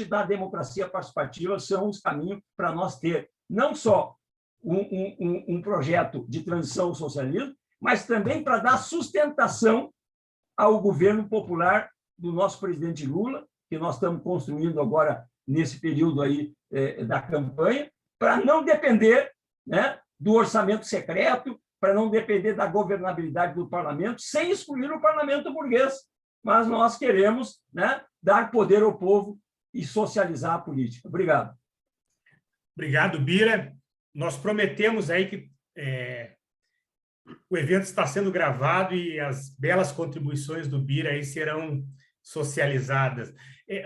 da democracia participativa são os caminhos para nós ter não só um projeto de transição ao socialismo, mas também para dar sustentação ao governo popular do nosso presidente Lula, que nós estamos construindo agora nesse período aí da campanha, para não depender, né, do orçamento secreto, para não depender da governabilidade do parlamento, sem excluir o parlamento burguês. Mas nós queremos, né, dar poder ao povo e socializar a política. Obrigado. Obrigado, Bira. Nós prometemos aí que o evento está sendo gravado e as belas contribuições do Bira aí serão socializadas.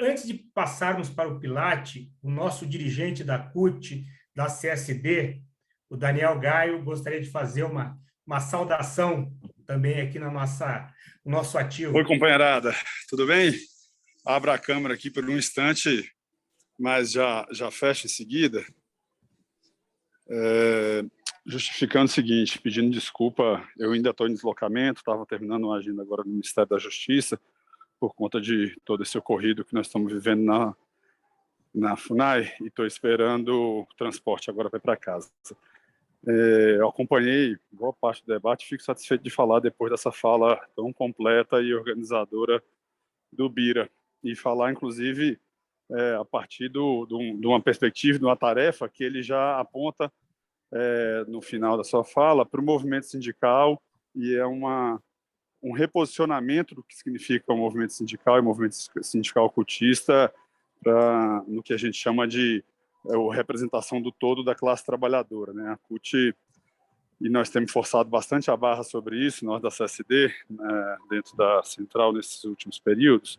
Antes de passarmos para o Pilate, o nosso dirigente da CUT, da CSD, o Daniel Gaio, gostaria de fazer uma saudação também aqui no nosso ativo. Oi, companheirada, tudo bem? Abra a câmera aqui por um instante, mas já fecha em seguida. Justificando o seguinte, pedindo desculpa, eu ainda estou em deslocamento, estava terminando uma agenda agora no Ministério da Justiça, por conta de todo esse ocorrido que nós estamos vivendo na FUNAI, e estou esperando o transporte agora para ir para casa. Eu acompanhei boa parte do debate, fico satisfeito de falar depois dessa fala tão completa e organizadora do Bira, e falar, inclusive, a partir de uma perspectiva, de uma tarefa que ele já aponta no final da sua fala para o movimento sindical, e é um reposicionamento do que significa o movimento sindical e o movimento sindical cultista no que a gente chama de representação do todo da classe trabalhadora, né? A CUT, e nós temos forçado bastante a barra sobre isso, nós da CSD, né, dentro da central nesses últimos períodos,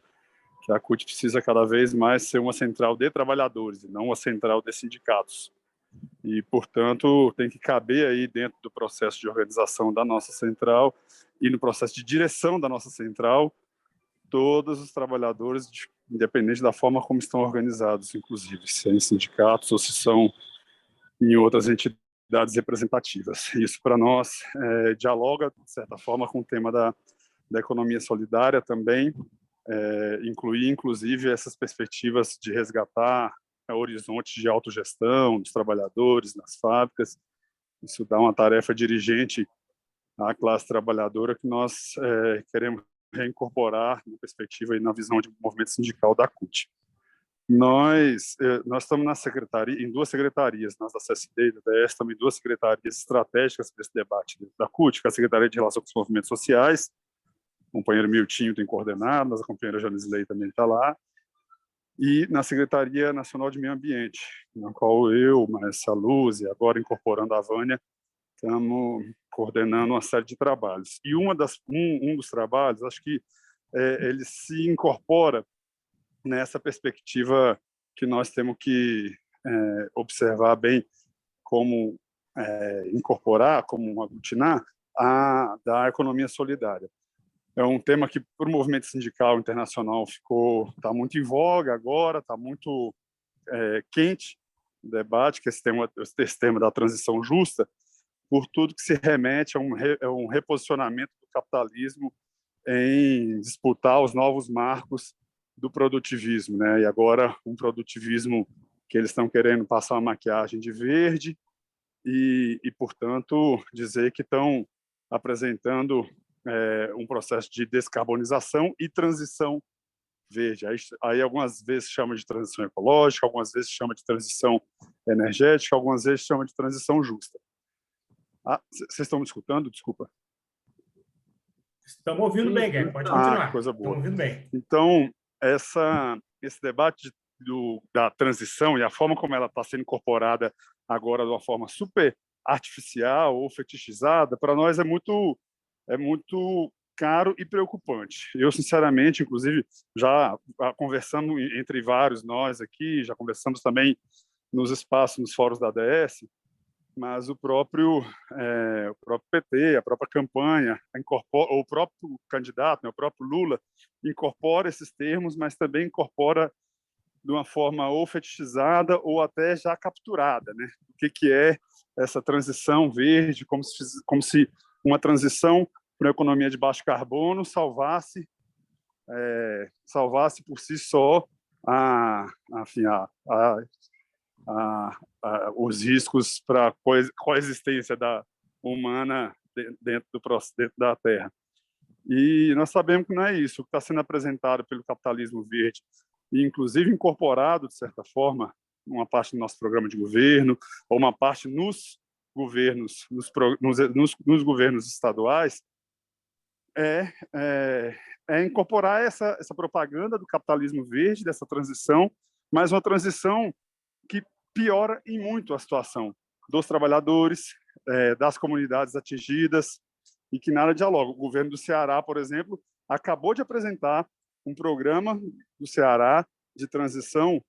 que a CUT precisa cada vez mais ser uma central de trabalhadores e não uma central de sindicatos. E, portanto, tem que caber aí dentro do processo de organização da nossa central e no processo de direção da nossa central todos os trabalhadores, independente da forma como estão organizados, inclusive, se é em sindicatos ou se são em outras entidades representativas. Isso, para nós, dialoga, de certa forma, com o tema da economia solidária também, incluir, inclusive, essas perspectivas de resgatar horizontes de autogestão dos trabalhadores nas fábricas. Isso dá uma tarefa dirigente à classe trabalhadora que nós queremos reincorporar na perspectiva e na visão de movimento sindical da CUT. Nós estamos em duas secretarias, nós da CSD e da DS, também duas secretarias estratégicas para esse debate da CUT, que é a Secretaria de Relação com os Movimentos Sociais, o companheiro Miltinho tem coordenado, a companheira Janisley também está lá, e na Secretaria Nacional de Meio Ambiente, na qual eu, Marcia Luz e agora incorporando a Vânia, estamos coordenando uma série de trabalhos. E um dos trabalhos, acho que ele se incorpora nessa perspectiva que nós temos que observar bem como incorporar, como aglutinar, da economia solidária. É um tema que, para o movimento sindical internacional, está muito em voga agora, está muito quente o debate, que esse tema da transição justa, por tudo que se remete a um reposicionamento do capitalismo em disputar os novos marcos do produtivismo, né? E agora um produtivismo que eles estão querendo passar uma maquiagem de verde e portanto, dizer que estão apresentando um processo de descarbonização e transição verde. Aí algumas vezes chama de transição ecológica, algumas vezes chama de transição energética, algumas vezes chama de transição justa. Vocês estão me escutando? Desculpa. Estamos ouvindo bem, Guilherme. Pode continuar. Coisa boa. Estamos ouvindo bem. Então, esse debate da transição e a forma como ela está sendo incorporada agora de uma forma super artificial ou fetichizada, para nós é muito caro e preocupante. Eu, sinceramente, inclusive, já conversando entre vários nós aqui, já conversamos também nos espaços, nos fóruns da ADS, mas o próprio PT, a própria campanha, o próprio candidato, né, o próprio Lula, incorpora esses termos, mas também incorpora de uma forma ou fetichizada ou até já capturada, né? O que é essa transição verde, como se uma transição para uma economia de baixo carbono salvasse por si só enfim, os riscos para a coexistência humana dentro da Terra. E nós sabemos que não é isso. O que está sendo apresentado pelo capitalismo verde, e inclusive incorporado, de certa forma, uma parte do nosso programa de governo, ou uma parte nos governos, nos governos estaduais, é incorporar essa propaganda do capitalismo verde, dessa transição, mas uma transição que piora em muito a situação dos trabalhadores, das comunidades atingidas, e que nada dialoga. O governo do Ceará, por exemplo, acabou de apresentar um programa do Ceará de transição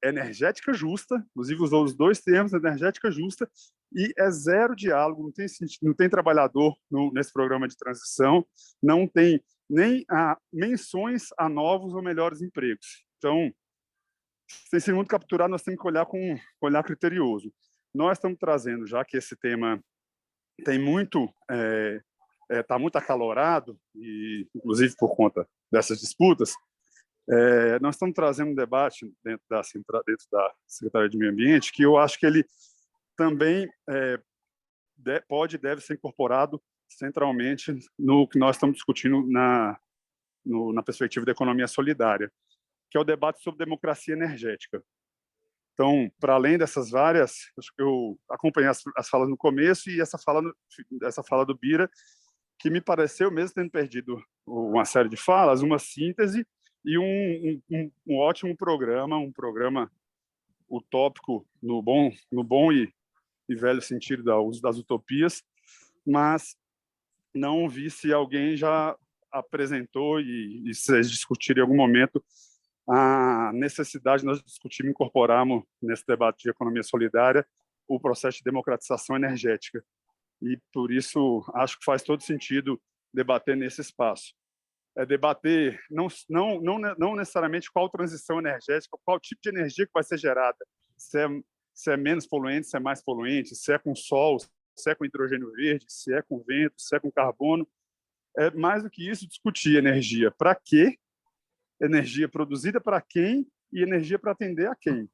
energética justa, inclusive usou os dois termos, energética justa, e é zero diálogo, não tem trabalhador nesse programa de transição, não tem nem menções a novos ou melhores empregos. Então, sem ser muito capturado, nós temos que olhar com olhar criterioso. Nós estamos trazendo, já que esse tema tem muito está muito acalorado, e inclusive por conta dessas disputas, nós estamos trazendo um debate dentro da Secretaria de Meio Ambiente, que eu acho que ele também deve ser incorporado centralmente no que nós estamos discutindo na perspectiva da economia solidária, que é o debate sobre democracia energética. Então, para além dessas várias, acho que eu acompanhei as falas no começo e essa fala do Bira, que me pareceu, mesmo tendo perdido uma série de falas, uma síntese e um ótimo programa, um programa utópico no bom e velho sentido do uso das utopias, mas não vi se alguém já apresentou e se discutir em algum momento a necessidade de nós discutirmos e incorporarmos nesse debate de economia solidária o processo de democratização energética. E, por isso, acho que faz todo sentido debater nesse espaço. Debater não necessariamente qual transição energética, qual tipo de energia que vai ser gerada, se é menos poluente, se é mais poluente, se é com sol, se é com hidrogênio verde, se é com vento, se é com carbono. Mais do que isso, discutir energia para quê, energia produzida para quem e energia para atender a quem.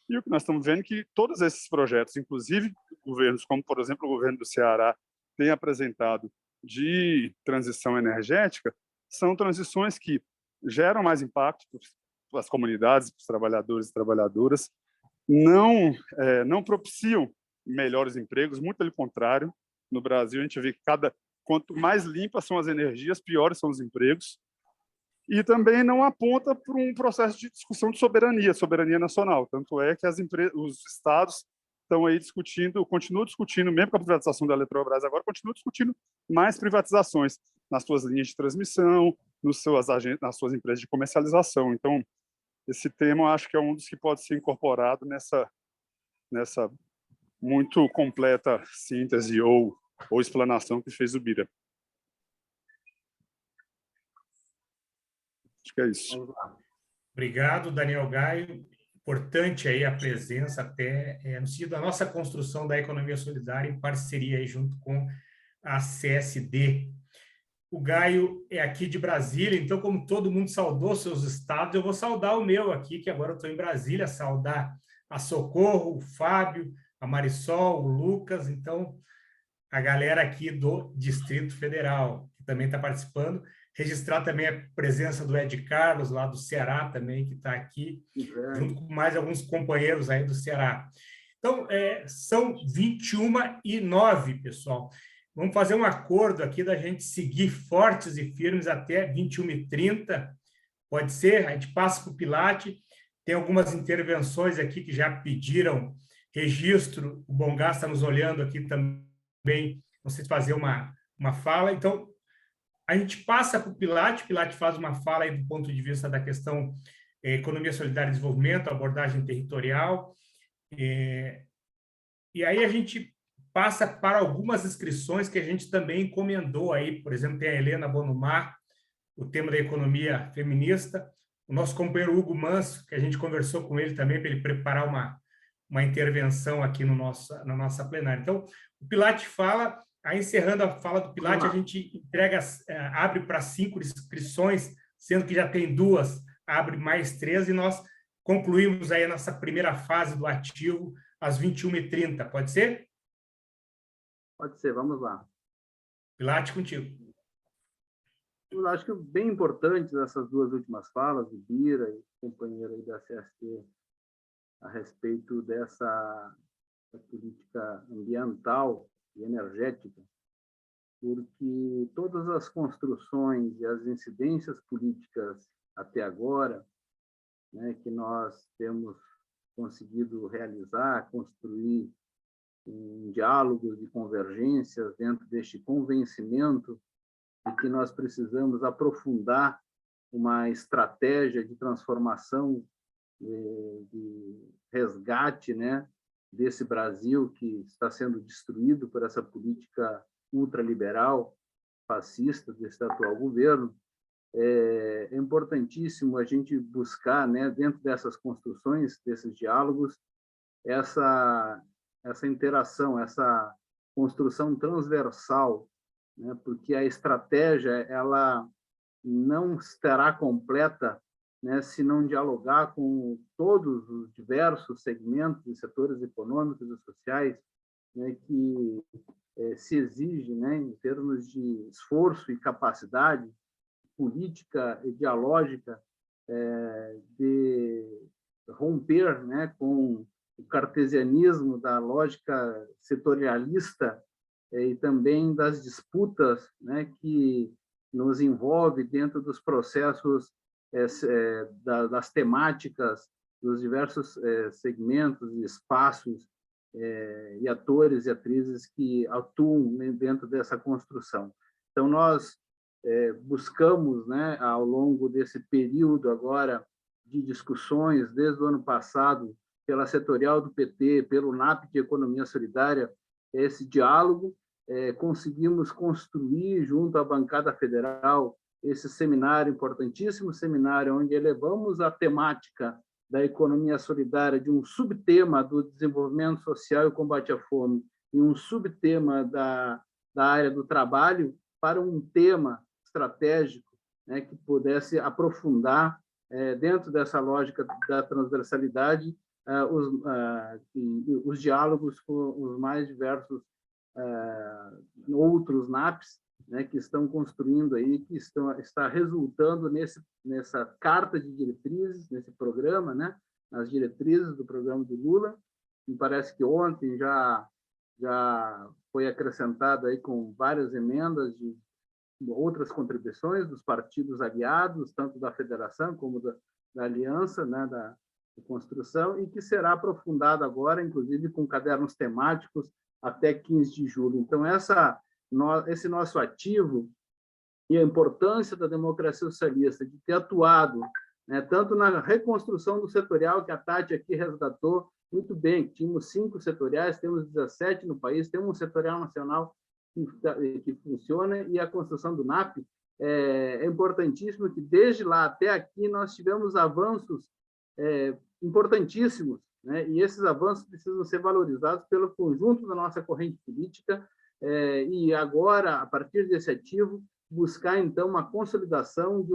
E o que nós estamos vendo é que todos esses projetos, inclusive governos como, por exemplo, o governo do Ceará, tem apresentado de transição energética, são transições que geram mais impacto para as comunidades, para os trabalhadores e trabalhadoras, não propiciam melhores empregos, muito pelo contrário. No Brasil, a gente vê que quanto mais limpas são as energias, piores são os empregos. E também não aponta para um processo de discussão de soberania nacional. Tanto é que os estados estão aí continuam discutindo, mesmo com a privatização da Eletrobras agora, continuam discutindo mais privatizações nas suas linhas de transmissão, nas suas empresas de comercialização. Então, esse tema eu acho que é um dos que pode ser incorporado nessa muito completa síntese ou explanação que fez o Bira. Acho que é isso. Obrigado, Daniel Gaio. Importante aí a presença até no sentido da nossa construção da economia solidária em parceria aí junto com a CSD. O Gaio é aqui de Brasília, então, como todo mundo saudou seus estados, eu vou saudar o meu aqui, que agora eu estou em Brasília, saudar a Socorro, o Fábio, a Marisol, o Lucas, então, a galera aqui do Distrito Federal, que também está participando. Registrar também a presença do Ed Carlos, lá do Ceará também, que está aqui, junto com mais alguns companheiros aí do Ceará. Então, são 21h09, pessoal. Vamos fazer um acordo aqui da gente seguir fortes e firmes até 21h30. Pode ser? A gente passa para o Pilate. Tem algumas intervenções aqui que já pediram registro. O Bongás está nos olhando aqui também. Não sei se fazer uma fala. Então, a gente passa para o Pilate faz uma fala aí do ponto de vista da questão economia solidária e desenvolvimento, abordagem territorial, e aí a gente passa para algumas inscrições que a gente também encomendou aí, por exemplo, tem a Helena Bonumar, o tema da economia feminista, o nosso companheiro Hugo Manso, que a gente conversou com ele também para ele preparar uma intervenção aqui na nossa plenária. Então, o Pilate fala. Aí, encerrando a fala do Pilate, a gente abre para 5 inscrições, sendo que já tem 2, abre mais 3, e nós concluímos aí a nossa primeira fase do ativo às 21h30. Pode ser? Pode ser, vamos lá. Pilate, contigo. Eu acho que bem importantes essas duas últimas falas, do Bira e do companheiro aí da CST, a respeito dessa política ambiental e energética, porque todas as construções e as incidências políticas até agora, né, que nós temos conseguido realizar, construir em diálogos e convergências dentro deste convencimento de que nós precisamos aprofundar uma estratégia de transformação, de resgate, né, desse Brasil que está sendo destruído por essa política ultraliberal, fascista desse atual governo. É importantíssimo a gente buscar, né, dentro dessas construções, desses diálogos, essa interação, essa construção transversal, né, porque a estratégia ela não estará completa, né, se não dialogar com todos os diversos segmentos e setores econômicos e sociais, né, que se exige, né, em termos de esforço e capacidade política e dialógica, de romper, né, com o cartesianismo da lógica setorialista e também das disputas, né, que nos envolve dentro dos processos das temáticas dos diversos segmentos e espaços e atores e atrizes que atuam dentro dessa construção. Então, nós buscamos, né, ao longo desse período agora de discussões, desde o ano passado, pela setorial do PT, pelo NAP de Economia Solidária, esse diálogo, conseguimos construir, junto à bancada federal, esse seminário, importantíssimo seminário, onde elevamos a temática da economia solidária de um subtema do desenvolvimento social e o combate à fome e um subtema da área do trabalho para um tema estratégico, né, que pudesse aprofundar, dentro dessa lógica da transversalidade, os diálogos com os mais diversos outros NAPs, né, que estão construindo aí, que está resultando nessa carta de diretrizes, nesse programa, né, nas diretrizes do programa do Lula. Me parece que ontem já foi acrescentado aí com várias emendas de outras contribuições dos partidos aliados, tanto da federação como da aliança, né, da construção, e que será aprofundado agora, inclusive com cadernos temáticos, até 15 de julho. Então, esse nosso ativo e a importância da democracia socialista de ter atuado, né, tanto na reconstrução do setorial, que a Tati aqui resgatou muito bem, tínhamos 5 setoriais, temos 17 no país, temos um setorial nacional que funciona, e a construção do NAP é importantíssimo, que desde lá até aqui nós tivemos avanços importantíssimos, né? E esses avanços precisam ser valorizados pelo conjunto da nossa corrente política, e agora, a partir desse ativo, buscar, então, uma consolidação de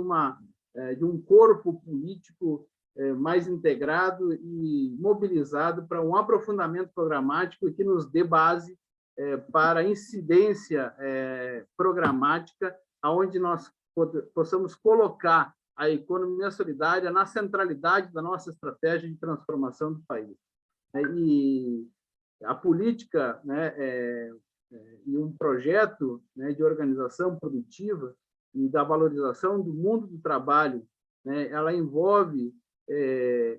um corpo político mais integrado e mobilizado para um aprofundamento programático que nos dê base para incidência programática, onde nós possamos colocar a economia solidária na centralidade da nossa estratégia de transformação do país. E a política, né, e um projeto, né, de organização produtiva e da valorização do mundo do trabalho, né, ela envolve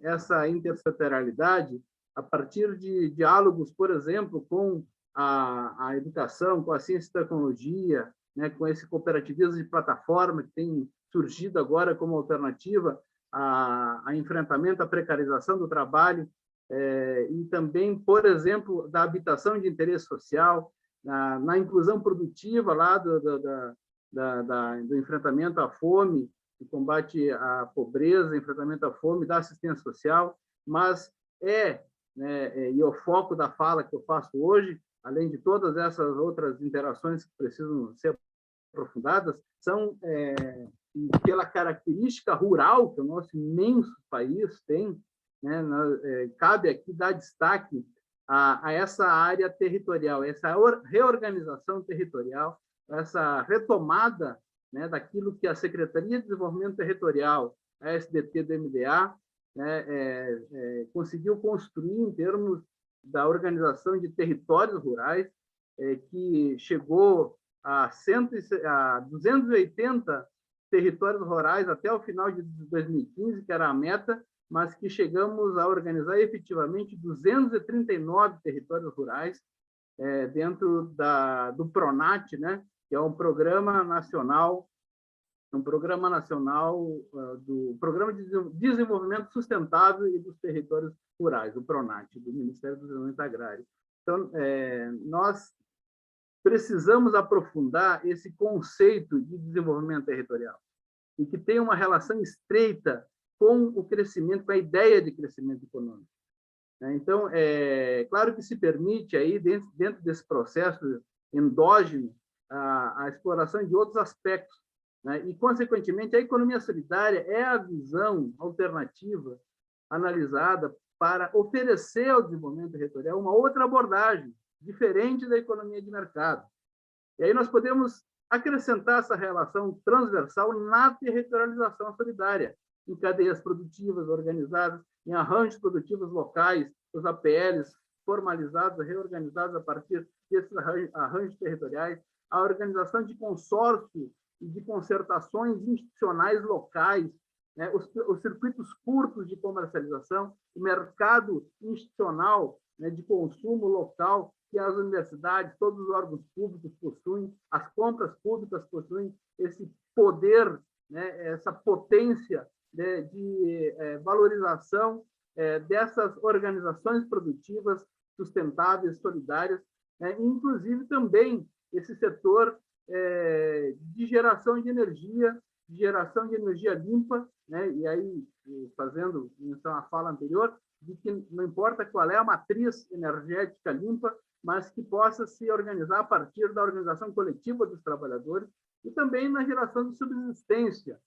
essa intersetorialidade a partir de diálogos, por exemplo, com a educação, com a ciência e tecnologia, né, com esse cooperativismo de plataforma que tem surgido agora como alternativa a enfrentamento à precarização do trabalho, e também, por exemplo, da habitação de interesse social, na inclusão produtiva lá do enfrentamento à fome, do combate à pobreza, enfrentamento à fome, da assistência social, mas né, e o foco da fala que eu faço hoje, além de todas essas outras interações que precisam ser aprofundadas, são pela característica rural que o nosso imenso país tem, né, cabe aqui dar destaque a essa área territorial, essa reorganização territorial, essa retomada, né, daquilo que a Secretaria de Desenvolvimento Territorial, a SDT do MDA, né, conseguiu construir em termos da organização de territórios rurais, que chegou a 280 territórios rurais até o final de 2015, que era a meta, mas que chegamos a organizar efetivamente 239 territórios rurais dentro do PRONAT, né, que é um programa nacional do Programa de Desenvolvimento Sustentável e dos Territórios Rurais, o PRONAT, do Ministério do Desenvolvimento Agrário. Então, nós precisamos aprofundar esse conceito de desenvolvimento territorial e que tem uma relação estreita com o crescimento, com a ideia de crescimento econômico. Então, claro que se permite, aí, dentro desse processo endógeno, a exploração de outros aspectos, né? E, consequentemente, a economia solidária é a visão alternativa analisada para oferecer ao desenvolvimento territorial uma outra abordagem, diferente da economia de mercado. E aí nós podemos acrescentar essa relação transversal na territorialização solidária, em cadeias produtivas organizadas, em arranjos produtivos locais, os APLs formalizados, reorganizados a partir desses arranjos territoriais, a organização de consórcios e de concertações institucionais locais, né, os circuitos curtos de comercialização, o mercado institucional, né, de consumo local, que as universidades, todos os órgãos públicos possuem, as compras públicas possuem esse poder, né, essa potência, né, de valorização dessas organizações produtivas sustentáveis, solidárias, né, inclusive também esse setor de geração de energia limpa, né, e aí, fazendo menção à fala anterior, de que não importa qual é a matriz energética limpa, mas que possa se organizar a partir da organização coletiva dos trabalhadores e também na geração de subsistência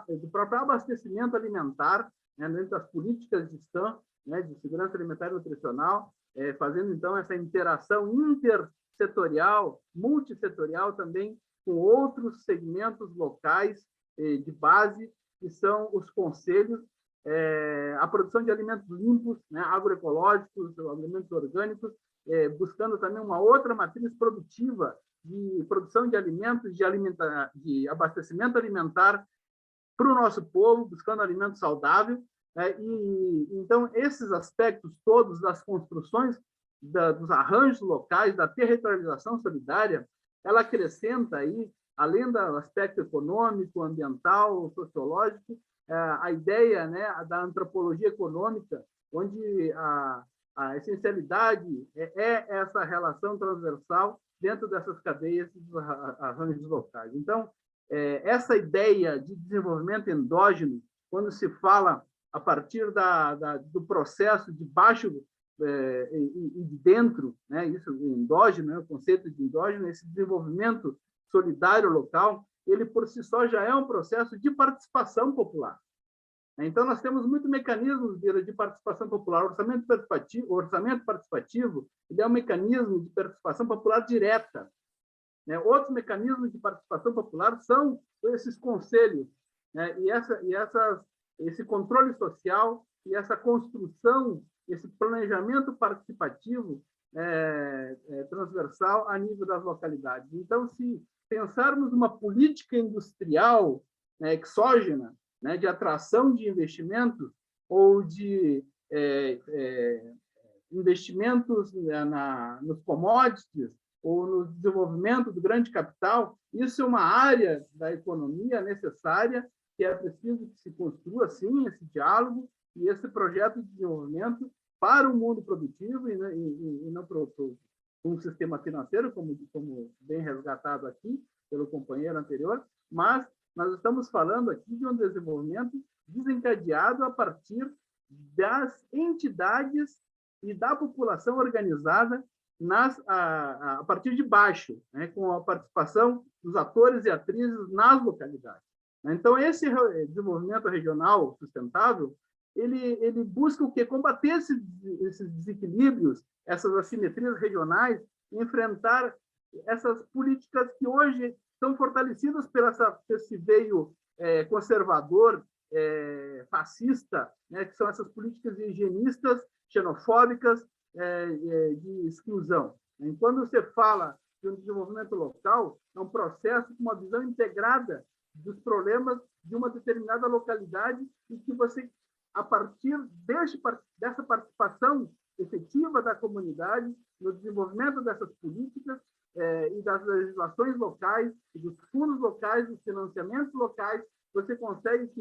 do próprio abastecimento alimentar, né, dentro das políticas de STAM, né, de segurança alimentar e nutricional, fazendo, então, essa interação intersetorial, multissetorial também, com outros segmentos locais de base, que são os conselhos, a produção de alimentos limpos, né, agroecológicos, alimentos orgânicos, buscando também uma outra matriz produtiva de produção de alimentos, de abastecimento alimentar para o nosso povo, buscando alimento saudável. E então, esses aspectos todos das construções, dos arranjos locais, da territorialização solidária, ela acrescenta aí, além do aspecto econômico, ambiental, sociológico, a ideia, né, da antropologia econômica, onde a essencialidade é essa relação transversal dentro dessas cadeias dos arranjos locais. Então, essa ideia de desenvolvimento endógeno, quando se fala a partir do processo de baixo e de dentro, né, isso endógeno, né, o conceito de endógeno, esse desenvolvimento solidário local, ele por si só já é um processo de participação popular. Então, nós temos muitos mecanismos de participação popular. O orçamento participativo, ele é um mecanismo de participação popular direta, né? Outros mecanismos de participação popular são esses conselhos, né? Esse controle social e essa construção, esse planejamento participativo transversal a nível das localidades. Então, se pensarmos uma política industrial, né, exógena, né, de atração de investimentos ou de investimentos nos commodities ou no desenvolvimento do grande capital, isso é uma área da economia necessária, que é preciso que se construa, sim, esse diálogo e esse projeto de desenvolvimento para o mundo produtivo e não para um sistema financeiro, como bem resgatado aqui pelo companheiro anterior, mas nós estamos falando aqui de um desenvolvimento desencadeado a partir das entidades e da população organizada a partir de baixo, né, com a participação dos atores e atrizes nas localidades. Então, esse desenvolvimento regional sustentável, ele busca o quê? Combater esses desequilíbrios, essas assimetrias regionais, enfrentar essas políticas que hoje são fortalecidas por esse veio conservador, fascista, né, que são essas políticas higienistas, xenofóbicas, de exclusão. E quando você fala de um desenvolvimento local, é um processo com uma visão integrada dos problemas de uma determinada localidade e que você, a partir dessa participação efetiva da comunidade no desenvolvimento dessas políticas e das legislações locais, dos fundos locais, dos financiamentos locais, você consegue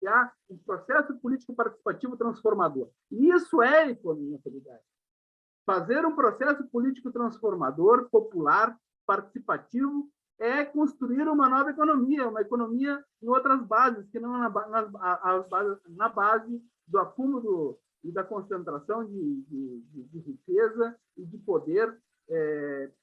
criar um processo político participativo transformador. E isso é economia solidária. Fazer um processo político transformador, popular, participativo, é construir uma nova economia, uma economia em outras bases, que não na base do acúmulo e da concentração de riqueza e de poder,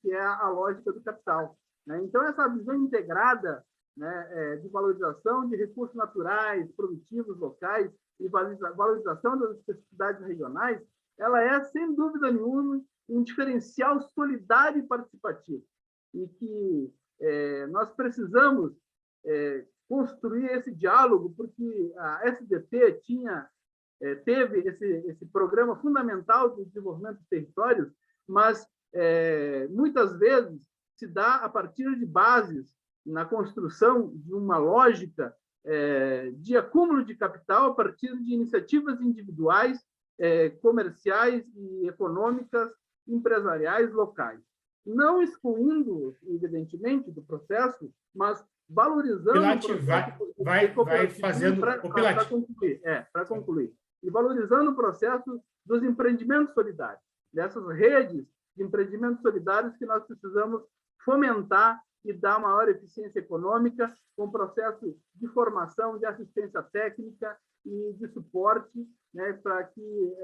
que é a lógica do capital. Então, essa visão integrada, né, de valorização de recursos naturais, produtivos locais e valorização das especificidades regionais, ela é, sem dúvida nenhuma, um diferencial solidário e participativo. E que nós precisamos construir esse diálogo, porque a SDT teve esse programa fundamental de desenvolvimento dos territórios, mas muitas vezes se dá a partir de bases na construção de uma lógica de acúmulo de capital a partir de iniciativas individuais, comerciais e econômicas, empresariais locais. Não excluindo, evidentemente, do processo, mas valorizando... Pilate, vai fazendo... Para concluir. E valorizando o processo dos empreendimentos solidários, dessas redes de empreendimentos solidários que nós precisamos fomentar e dar maior eficiência econômica com o processo de formação, de assistência técnica e de suporte, né, para que,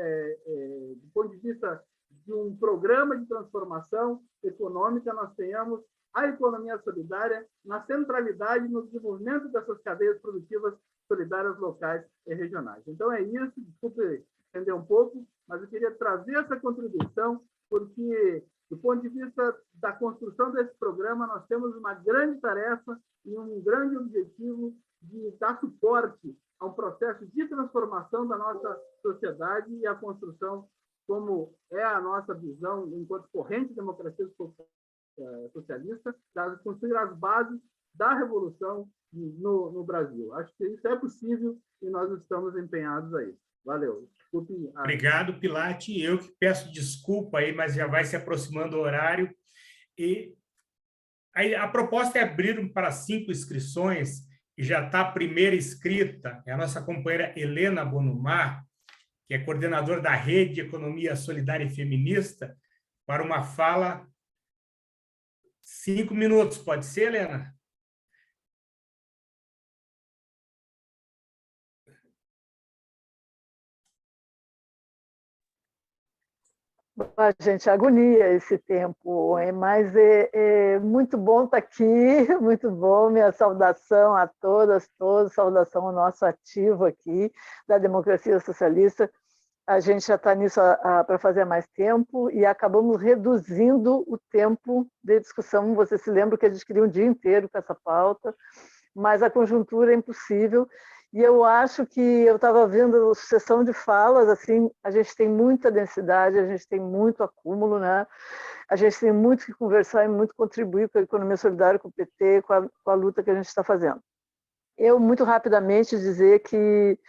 do ponto de vista de um programa de transformação econômica, nós tenhamos a economia solidária na centralidade no desenvolvimento dessas cadeias produtivas solidárias locais e regionais. Então, é isso. Desculpe estender um pouco, mas eu queria trazer essa contribuição, porque, do ponto de vista da construção desse programa, nós temos uma grande tarefa e um grande objetivo de dar suporte a um processo de transformação da nossa sociedade e a construção, como é a nossa visão enquanto corrente de democracia socialista, de construir as bases da revolução no Brasil. Acho que isso é possível e nós estamos empenhados a isso. Valeu. Desculpe. Obrigado, Pilate. Eu que peço desculpa aí, mas já vai se aproximando o horário. E a proposta é abrir para 5 inscrições, e já está a primeira inscrita, é a nossa companheira Helena Bonumar, que é coordenadora da Rede de Economia Solidária e Feminista, para uma fala 5 minutos. Pode ser, Helena? Gente, agonia esse tempo, mas é muito bom estar aqui, muito bom. Minha saudação a todas, saudação ao nosso ativo aqui da democracia socialista. A gente já está nisso para fazer mais tempo e acabamos reduzindo o tempo de discussão. Você se lembra que a gente queria um dia inteiro com essa pauta, mas a conjuntura é impossível. E eu acho que eu estava vendo a sucessão de falas, assim, a gente tem muita densidade, a gente tem muito acúmulo, né? A gente tem muito que conversar e muito contribuir com a economia solidária, com o PT, com a luta que a gente está fazendo. Eu, muito rapidamente, dizer que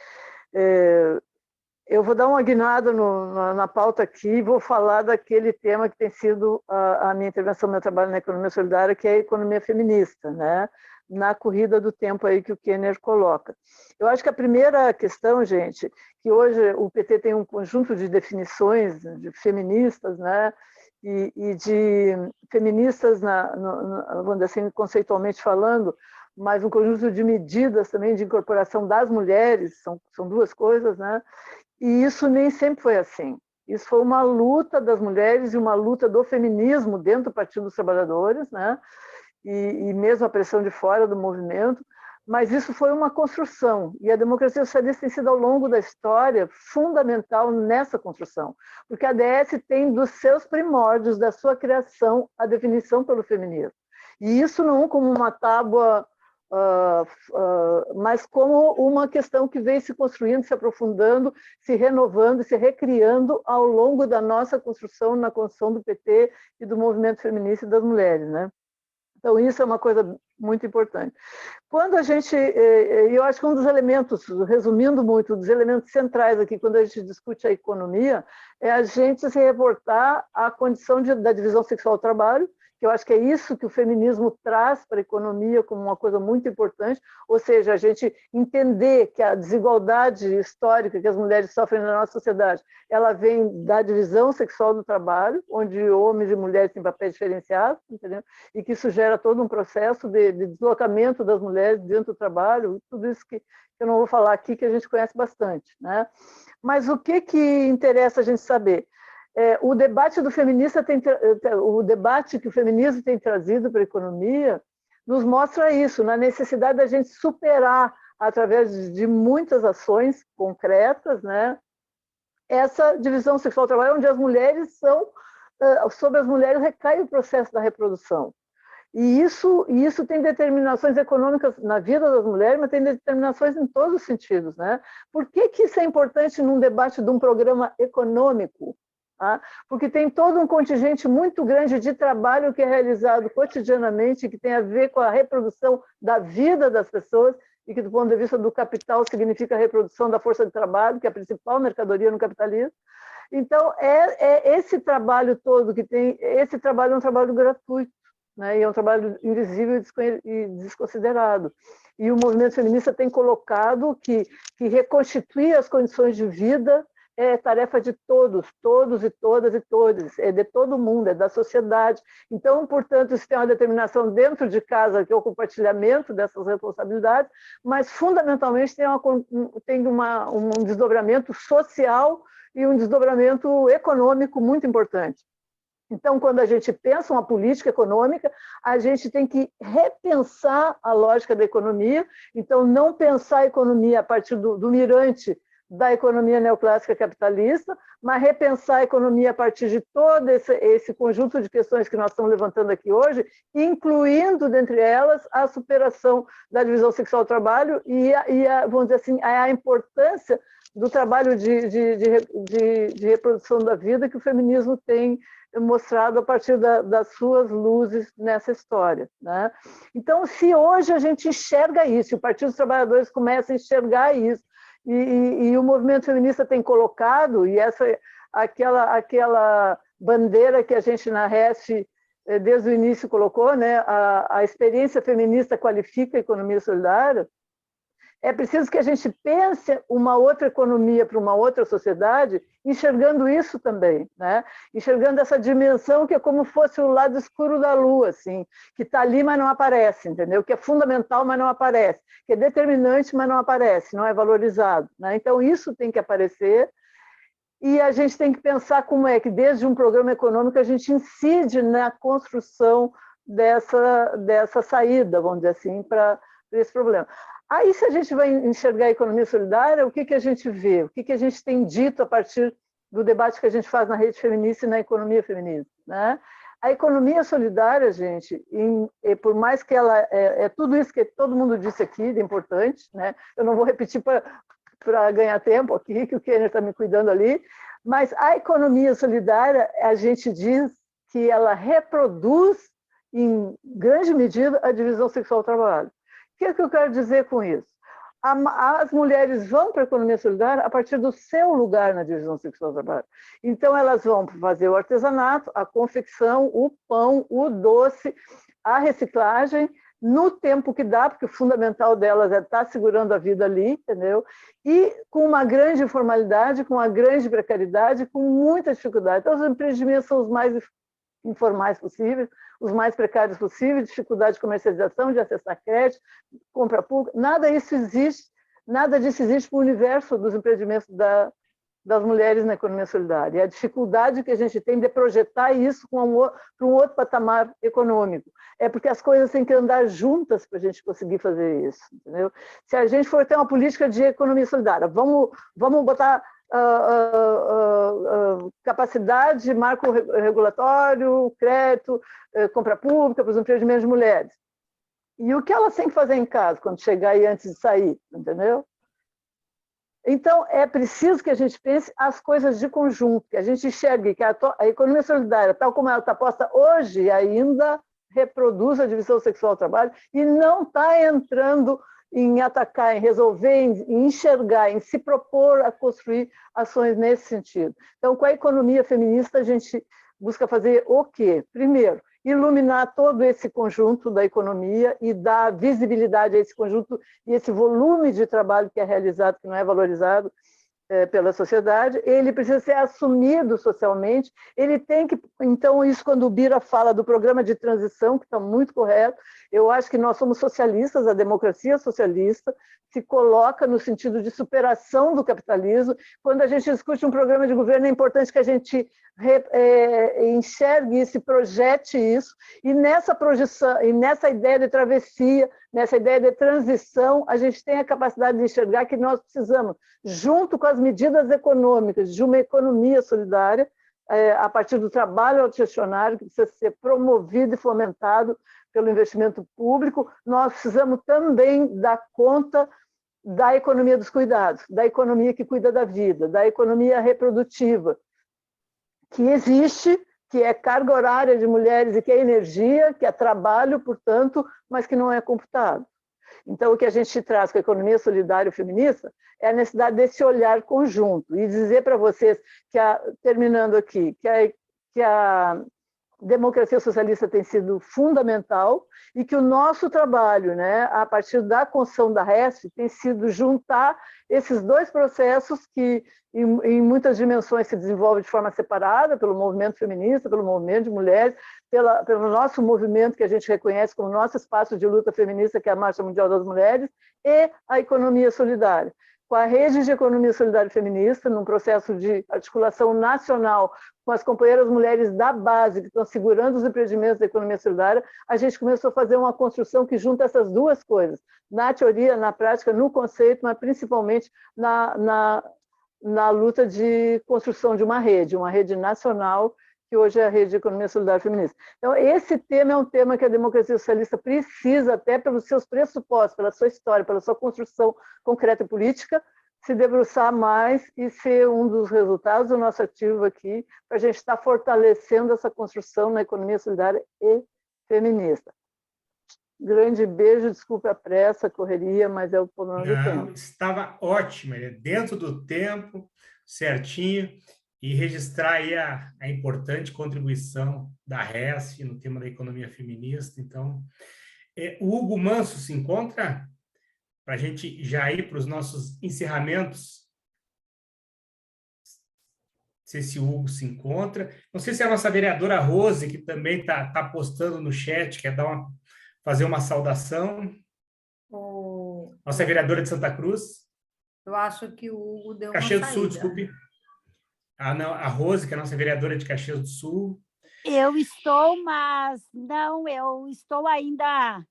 eu vou dar uma guinada na pauta aqui e vou falar daquele tema que tem sido a minha intervenção, meu trabalho na economia solidária, que é a economia feminista, né? Na corrida do tempo aí que o Kenner coloca. Eu acho que a primeira questão, gente, que hoje o PT tem um conjunto de definições de feministas, né, e de feministas, vamos dizer assim, conceitualmente falando, mas um conjunto de medidas também de incorporação das mulheres, são duas coisas, né, e isso nem sempre foi assim. Isso foi uma luta das mulheres e uma luta do feminismo dentro do Partido dos Trabalhadores, né, e mesmo a pressão de fora do movimento, mas isso foi uma construção, e a democracia socialista tem sido, ao longo da história, fundamental nessa construção, porque a DS tem dos seus primórdios, da sua criação, a definição pelo feminismo. E isso não como uma tábua, mas como uma questão que vem se construindo, se aprofundando, se renovando, se recriando ao longo da nossa construção, na construção do PT e do movimento feminista e das mulheres, né? Então, isso é uma coisa muito importante. Quando a gente, eu acho que um dos elementos, resumindo muito, dos elementos centrais aqui, quando a gente discute a economia, é a gente se reportar à condição da divisão sexual do trabalho, que eu acho que é isso que o feminismo traz para a economia como uma coisa muito importante, ou seja, a gente entender que a desigualdade histórica que as mulheres sofrem na nossa sociedade, ela vem da divisão sexual do trabalho, onde homens e mulheres têm papéis diferenciados, entendeu? E que isso gera todo um processo de deslocamento das mulheres dentro do trabalho, tudo isso que eu não vou falar aqui, que a gente conhece bastante, né? Mas o que interessa a gente saber? O debate do feminista o debate que o feminismo tem trazido para a economia nos mostra isso, na necessidade da gente superar, através de muitas ações concretas, né, essa divisão sexual do trabalho, onde as mulheres sobre as mulheres recai o processo da reprodução. E isso tem determinações econômicas na vida das mulheres, mas tem determinações em todos os sentidos, né? Por que isso é importante num debate de um programa econômico? Porque tem todo um contingente muito grande de trabalho que é realizado cotidianamente, que tem a ver com a reprodução da vida das pessoas, e que, do ponto de vista do capital, significa a reprodução da força de trabalho, que é a principal mercadoria no capitalismo. Então, esse trabalho todo que tem, esse trabalho é um trabalho gratuito, né? E é um trabalho invisível e desconsiderado. E o movimento feminista tem colocado que reconstituir as condições de vida é tarefa de todos e todas e todos, é de todo mundo, é da sociedade. Então, portanto, isso tem uma determinação dentro de casa, que é o compartilhamento dessas responsabilidades, mas, fundamentalmente, tem um desdobramento social e um desdobramento econômico muito importante. Então, quando a gente pensa uma política econômica, a gente tem que repensar a lógica da economia, então não pensar a economia a partir do mirante da economia neoclássica capitalista, mas repensar a economia a partir de todo esse conjunto de questões que nós estamos levantando aqui hoje, incluindo, dentre elas, a superação da divisão sexual do trabalho e vamos dizer assim, a importância do trabalho de reprodução da vida que o feminismo tem mostrado a partir das suas luzes nessa história, né? Então, se hoje a gente enxerga isso, o Partido dos Trabalhadores começa a enxergar isso, e o movimento feminista tem colocado, e aquela bandeira que a gente na RESF desde o início colocou, né? A experiência feminista qualifica a economia solidária, é preciso que a gente pense uma outra economia para uma outra sociedade, enxergando isso também, né? Enxergando essa dimensão que é como fosse o lado escuro da lua, assim, que está ali, mas não aparece, entendeu? Que é fundamental, mas não aparece, que é determinante, mas não aparece, não é valorizado, né? Então, isso tem que aparecer, e a gente tem que pensar como é que, desde um programa econômico, a gente incide na construção dessa saída, vamos dizer assim, para esse problema. Aí, se a gente vai enxergar a economia solidária, o que a gente vê? O que a gente tem dito a partir do debate que a gente faz na rede feminista e na economia feminista, né? A economia solidária, gente, por mais que ela é tudo isso que todo mundo disse aqui, de importante, né? Eu não vou repetir para ganhar tempo aqui, que o Kenner está me cuidando ali, mas a economia solidária, a gente diz que ela reproduz, em grande medida, a divisão sexual do trabalho. O que é que eu quero dizer com isso? As mulheres vão para a economia solidária a partir do seu lugar na divisão sexual do trabalho. Então, elas vão fazer o artesanato, a confecção, o pão, o doce, a reciclagem, no tempo que dá, porque o fundamental delas é estar segurando a vida ali, entendeu? E com uma grande informalidade, com uma grande precariedade, com muita dificuldade. Então, os empreendimentos são os mais informais possíveis, os mais precários possíveis, dificuldade de comercialização, de acessar crédito, compra pública, nada disso existe para o universo dos empreendimentos das mulheres na economia solidária, e a dificuldade que a gente tem de projetar isso para um outro patamar econômico. É porque as coisas têm que andar juntas para a gente conseguir fazer isso, entendeu? Se a gente for ter uma política de economia solidária, vamos botar capacidade, marco regulatório, crédito, compra pública para os empreendimentos de mulheres. E o que elas têm que fazer em casa quando chegar e antes de sair, entendeu? Então, é preciso que a gente pense as coisas de conjunto, que a gente enxergue que a economia solidária, tal como ela está posta hoje, ainda reproduz a divisão sexual do trabalho e não está entrando em atacar, em resolver, em enxergar, em se propor a construir ações nesse sentido. Então, com a economia feminista, a gente busca fazer o quê? Primeiro, iluminar todo esse conjunto da economia e dar visibilidade a esse conjunto e esse volume de trabalho que é realizado, que não é valorizado pela sociedade, ele precisa ser assumido socialmente, ele tem que, então, isso quando o Bira fala do programa de transição, que está muito correto, eu acho que nós somos socialistas, a democracia socialista se coloca no sentido de superação do capitalismo. Quando a gente discute um programa de governo, é importante que a gente enxergue isso, projete isso, e nessa projeção, e nessa ideia de travessia, nessa ideia de transição, a gente tem a capacidade de enxergar que nós precisamos, junto com as medidas econômicas de uma economia solidária, a partir do trabalho autogestionário, que precisa ser promovido e fomentado pelo investimento público, nós precisamos também dar conta da economia dos cuidados, da economia que cuida da vida, da economia reprodutiva, que existe, que é carga horária de mulheres e que é energia, que é trabalho, portanto, mas que não é computado. Então, o que a gente traz com a economia solidária feminista é a necessidade desse olhar conjunto e dizer para vocês, terminando aqui, que a democracia socialista tem sido fundamental e que o nosso trabalho, né, a partir da construção da RESF, tem sido juntar esses dois processos que, em muitas dimensões, se desenvolvem de forma separada, pelo movimento feminista, pelo movimento de mulheres, pelo nosso movimento que a gente reconhece como nosso espaço de luta feminista, que é a Marcha Mundial das Mulheres, e a economia solidária. Com a rede de economia solidária feminista, num processo de articulação nacional com as companheiras mulheres da base, que estão segurando os empreendimentos da economia solidária, a gente começou a fazer uma construção que junta essas duas coisas, na teoria, na prática, no conceito, mas principalmente na luta de construção de uma rede nacional, que hoje é a rede de economia solidária feminista. Então, esse tema é um tema que a democracia socialista precisa, até pelos seus pressupostos, pela sua história, pela sua construção concreta e política, se debruçar mais e ser um dos resultados do nosso ativo aqui, para a gente estar fortalecendo essa construção na economia solidária e feminista. Grande beijo, desculpe a pressa, a correria, mas é o problema do tempo. Estava ótimo, dentro do tempo, certinho, e registrar aí a importante contribuição da RESF no tema da economia feminista. Então, o Hugo Manso se encontra para a gente já ir para os nossos encerramentos. Não sei se o Hugo se encontra. Não sei se a nossa vereadora Rose, que também está postando no chat, quer fazer uma saudação. Nossa vereadora de Santa Cruz. Eu acho que o Hugo deu Caxias uma do saída. Sul, desculpe. Não, a Rose, que é a nossa vereadora de Caxias do Sul. Eu estou, mas não, eu estou ainda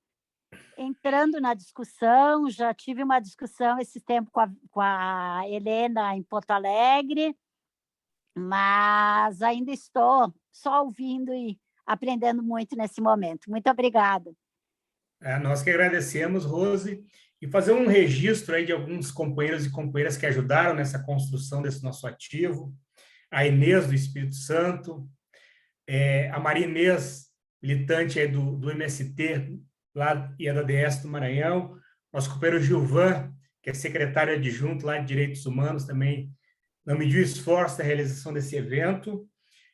entrando na discussão, já tive uma discussão esse tempo com a Helena em Porto Alegre, mas ainda estou só ouvindo e aprendendo muito nesse momento. Muito obrigada. Nós que agradecemos, Rose, e fazer um registro aí de alguns companheiros e companheiras que ajudaram nessa construção desse nosso ativo. A Inês, do Espírito Santo, a Maria Inês, militante aí do MST, lá e da DS do Maranhão, nosso companheiro Gilvan, que é secretário adjunto lá de Direitos Humanos, também não mediu esforço da realização desse evento,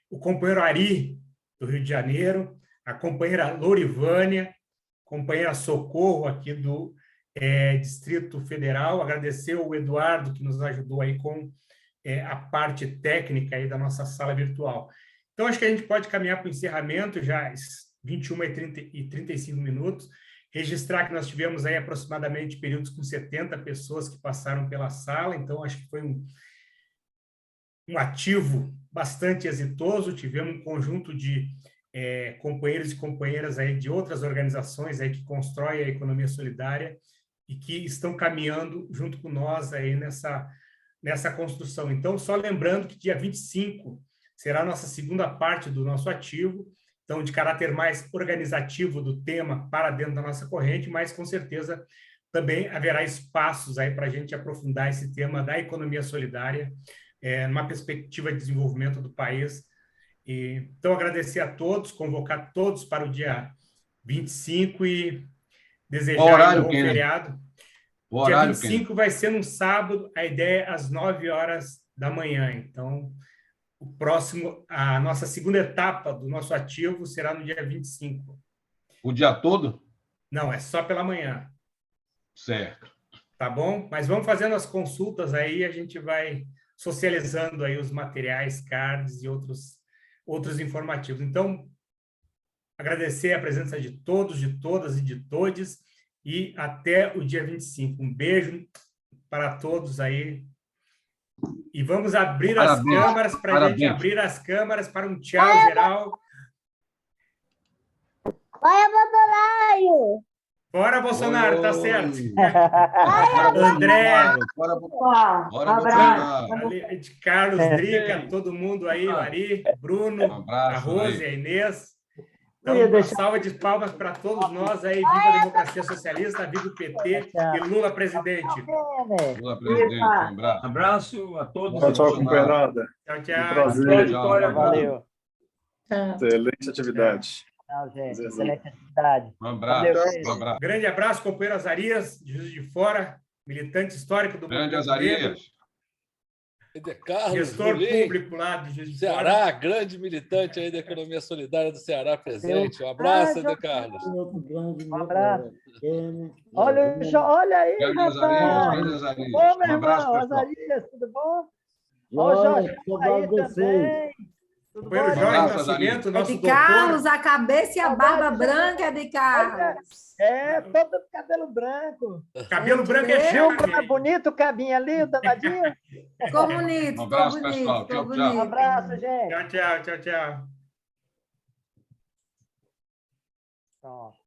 o companheiro Ari, do Rio de Janeiro, a companheira Lourivânia, companheira Socorro, aqui do Distrito Federal, agradecer ao Eduardo, que nos ajudou aí com a parte técnica aí da nossa sala virtual. Então, acho que a gente pode caminhar para o encerramento, já 21h35, registrar que nós tivemos aí aproximadamente períodos com 70 pessoas que passaram pela sala, então acho que foi um ativo bastante exitoso, tivemos um conjunto de companheiros e companheiras aí de outras organizações aí que constroem a economia solidária e que estão caminhando junto com nós aí nessa construção. Então, só lembrando que dia 25 será a nossa segunda parte do nosso ativo, então, de caráter mais organizativo do tema para dentro da nossa corrente, mas, com certeza, também haverá espaços aí para a gente aprofundar esse tema da economia solidária, numa perspectiva de desenvolvimento do país. Então, agradecer a todos, convocar todos para o dia 25 e desejar um bom feriado. O dia 25 vai ser num sábado, a ideia é às 9h da manhã. Então, a nossa segunda etapa do nosso ativo será no dia 25. O dia todo? Não, é só pela manhã. Certo. Tá bom? Mas vamos fazendo as consultas aí, a gente vai socializando aí os materiais, cards e outros informativos. Então, agradecer a presença de todos, de todas e de todes, e até o dia 25. Um beijo para todos aí. E vamos abrir as câmeras para a gente abrir as câmeras para um tchau geral. Vai, Bolsonaro! Bora, Bolsonaro, tá certo. André, de Carlos, Drica, todo mundo aí, Mari, Bruno, a Rose, a Inês. Então, uma salva de palmas para todos nós aí. Viva a democracia socialista, viva o PT e Lula presidente. Lula presidente, um abraço. Abraço a todos. Tchau, companheirada. Tchau, tchau. Prazer. Vitória, Valeu. Excelente atividade. Tchau, gente. Excelente atividade. Um abraço. Valeu. Um abraço. Grande abraço, companheiro Azarias, de Juiz de Fora, militante histórico do Grande Movimento Negro, Azarias. De Carlos, gestor Rolim, público lá de Juiz de Fora. Ceará, grande militante aí da economia solidária do Ceará presente. Um abraço, De Carlos. Um abraço. Olha aí, Grande rapaz. Azarias, grande Azarias. Ô, meu Um abraço, irmão, pessoal. Azarias, tudo bom? Ô, Jorge, aí também. Tudo bom? Companheiro Jorge Abraço, Nascimento, É nosso de doutor. Carlos, a cabeça e a barba branca é de Carlos. Todo de cabelo branco. Cabelo branco é Viu chama, como é bonito o cabinho ali, o danadinho? Ficou bonito, Um abraço, ficou bonito, pessoal. ficou Tchau, tchau. Um bonito. abraço, gente. Tchau, tchau, tchau, tchau. Pronto.